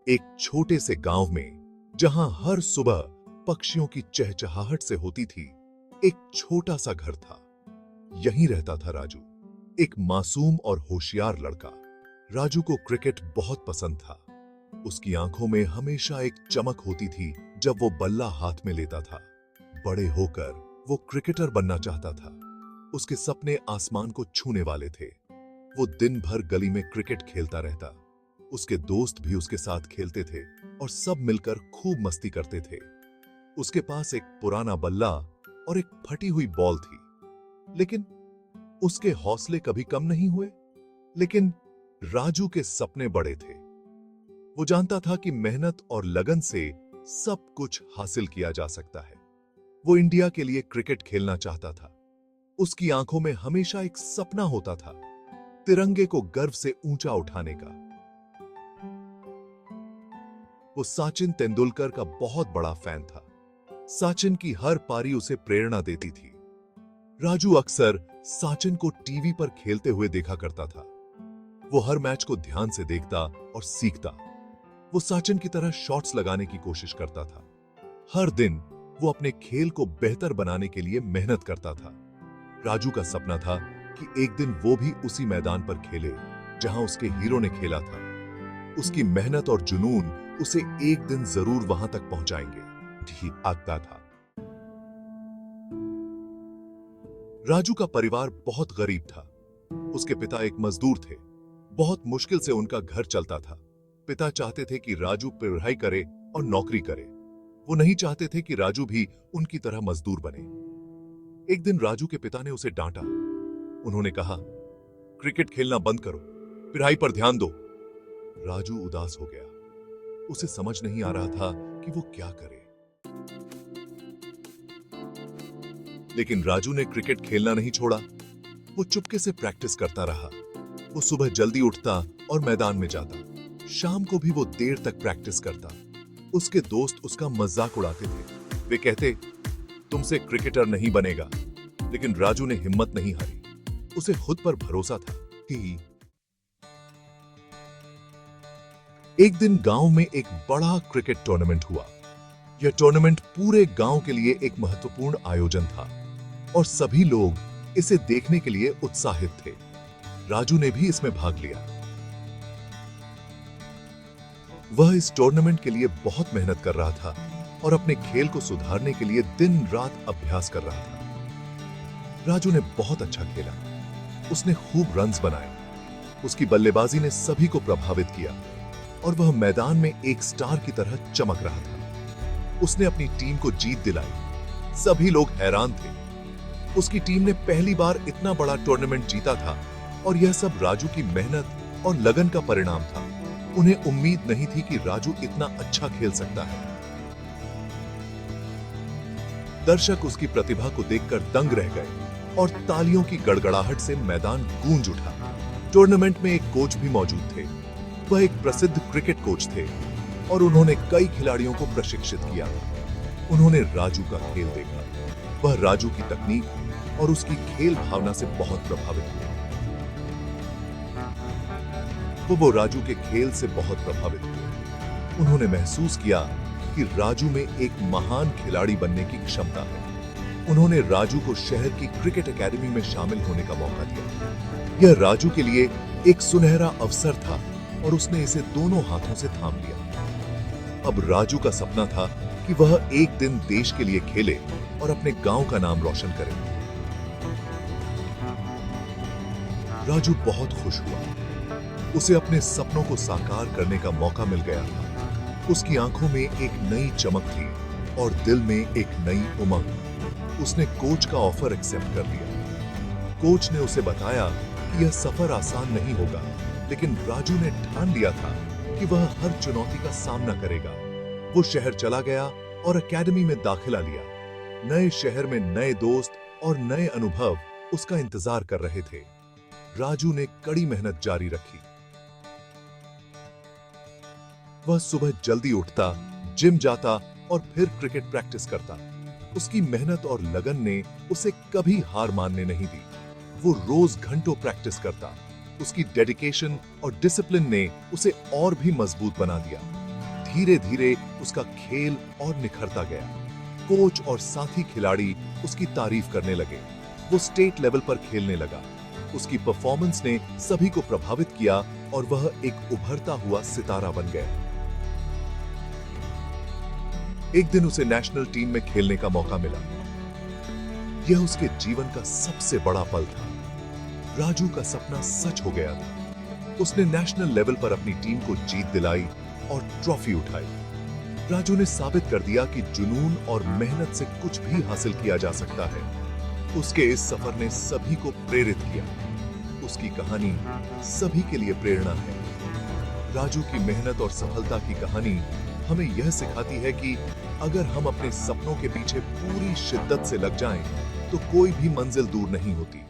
एक छोटे से गांव में जहां हर सुबह पक्षियों की चहचहाहट से होती थी, एक छोटा सा घर था। यहीं रहता था राजू, एक मासूम और होशियार लड़का। राजू को क्रिकेट बहुत पसंद था। उसकी आंखों में हमेशा एक चमक होती थी जब वो बल्ला हाथ में लेता था। बड़े होकर वो क्रिकेटर बनना चाहता था। उसके सपने आसमान को छूने वाले थे। वो दिन भर गली में क्रिकेट खेलता रहता। उसके दोस्त भी उसके साथ खेलते थे और सब मिलकर खूब मस्ती करते थे। उसके पास एक पुराना बल्ला और एक फटी हुई बॉल थी, लेकिन उसके हौसले कभी कम नहीं हुए। लेकिन राजू के सपने बड़े थे। वो जानता था कि मेहनत और लगन से सब कुछ हासिल किया जा सकता है। वो इंडिया के लिए क्रिकेट खेलना चाहता था। उसकी आंखों में हमेशा एक सपना होता था, तिरंगे को गर्व से ऊंचा उठाने का। वो सचिन तेंदुलकर का बहुत बड़ा फैन था। सचिन की हर पारी उसे प्रेरणा देती थी। राजू अक्सर सचिन को टीवी पर खेलते हुए देखा करता था। वो हर मैच को ध्यान से देखता और सीखता। वो सचिन की तरह शॉट्स लगाने की कोशिश करता था। हर दिन वो अपने खेल को बेहतर बनाने के लिए मेहनत करता था। राजू का सपना था कि एक दिन वो भी उसी मैदान पर खेले जहां उसके हीरो ने खेला था। उसकी मेहनत और जुनून उसे एक दिन जरूर वहां तक पहुंचाएंगे। ठीक आता था। राजू का परिवार बहुत गरीब था। उसके पिता एक मजदूर थे। बहुत मुश्किल से उनका घर चलता था। पिता चाहते थे कि राजू पढ़ाई करे और नौकरी करे। वो नहीं चाहते थे कि राजू भी उनकी तरह मजदूर बने। एक दिन राजू के पिता ने उसे डांटा। उन्होंने कहा, क्रिकेट खेलना बंद करो, पढ़ाई पर ध्यान दो। राजू उदास हो गया। उसे समझ नहीं आ रहा था कि वो क्या करे। लेकिन राजू ने क्रिकेट खेलना नहीं छोड़ा। वो चुपके से प्रैक्टिस करता रहा। वो सुबह जल्दी उठता और मैदान में जाता। शाम को भी वो देर तक प्रैक्टिस करता। उसके दोस्त उसका मजाक उड़ाते थे। वे कहते, तुमसे क्रिकेटर नहीं बनेगा। लेकिन राजू ने हिम्मत नहीं हारी। उसे खुद पर भरोसा था कि एक दिन गांव में एक बड़ा क्रिकेट टूर्नामेंट हुआ। यह टूर्नामेंट पूरे गांव के लिए एक महत्वपूर्ण आयोजन था और सभी लोग इसे देखने के लिए उत्साहित थे। राजू ने भी इसमें भाग लिया। वह इस टूर्नामेंट के लिए बहुत मेहनत कर रहा था और अपने खेल को सुधारने के लिए दिन रात अभ्यास कर रहा था। राजू ने बहुत अच्छा खेला। उसने खूब रन्स बनाए। उसकी बल्लेबाजी ने सभी को प्रभावित किया और वह मैदान में एक स्टार की तरह चमक रहा था। उसने अपनी टीम को जीत दिलाई। सभी लोग हैरान थे। उसकी टीम ने पहली बार इतना बड़ा टूर्नामेंट जीता था और यह सब राजू की मेहनत और लगन का परिणाम था। उन्हें उम्मीद नहीं थी कि राजू इतना अच्छा खेल सकता है। दर्शक उसकी प्रतिभा को देखकर दंग रह गए और तालियों की गड़गड़ाहट से मैदान गूंज उठा। टूर्नामेंट में एक कोच भी मौजूद थे। वह एक प्रसिद्ध क्रिकेट कोच थे और उन्होंने कई खिलाड़ियों को प्रशिक्षित किया। उन्होंने राजू का खेल देखा। वह राजू की तकनीक और उसकी खेल भावना से बहुत प्रभावित हुए। वो राजू के खेल से बहुत प्रभावित हुए। उन्होंने महसूस किया कि राजू में एक महान खिलाड़ी बनने की क्षमता है। उन्होंने राजू को शहर की क्रिकेट एकेडमी में शामिल होने का मौका दिया। यह राजू के लिए एक सुनहरा अवसर था और उसने इसे दोनों हाथों से थाम लिया। अब राजू का सपना था कि वह एक दिन देश के लिए खेले और अपने गांव का नाम रोशन करे। राजू बहुत खुश हुआ। उसे अपने सपनों को साकार करने का मौका मिल गया था। उसकी आंखों में एक नई चमक थी और दिल में एक नई उमंग। उसने कोच का ऑफर एक्सेप्ट कर लिया। कोच ने उसे बताया कि यह सफर आसान नहीं होगा, लेकिन राजू ने ठान लिया था कि वह हर चुनौती का सामना करेगा। वो शहर चला गया और एकेडमी में दाखिला लिया। नए शहर में नए दोस्त और नए अनुभव उसका इंतजार कर रहे थे। राजू ने कड़ी मेहनत जारी रखी। वह सुबह जल्दी उठता, जिम जाता और फिर क्रिकेट प्रैक्टिस करता। उसकी मेहनत और लगन ने उसे कभी हार मानने नहीं दी। वो रोज घंटों प्रैक्टिस करता। उसकी डेडिकेशन और डिसिप्लिन ने उसे और भी मजबूत बना दिया। धीरे धीरे उसका खेल और निखरता गया। कोच और साथी खिलाड़ी उसकी तारीफ करने लगे। वो स्टेट लेवल पर खेलने लगा। उसकी परफॉर्मेंस ने सभी को प्रभावित किया और वह एक उभरता हुआ सितारा बन गया। एक दिन उसे नेशनल टीम में खेलने का मौका मिला। यह उसके जीवन का सबसे बड़ा पल था। राजू का सपना सच हो गया था। उसने नेशनल लेवल पर अपनी टीम को जीत दिलाई और ट्रॉफी उठाई। राजू ने साबित कर दिया कि जुनून और मेहनत से कुछ भी हासिल किया जा सकता है। उसके इस सफर ने सभी को प्रेरित किया। उसकी कहानी सभी के लिए प्रेरणा है। राजू की मेहनत और सफलता की कहानी हमें यह सिखाती है कि अगर हम अपने सपनों के पीछे पूरी शिद्दत से लग जाएं, तो कोई भी मंजिल दूर नहीं होती।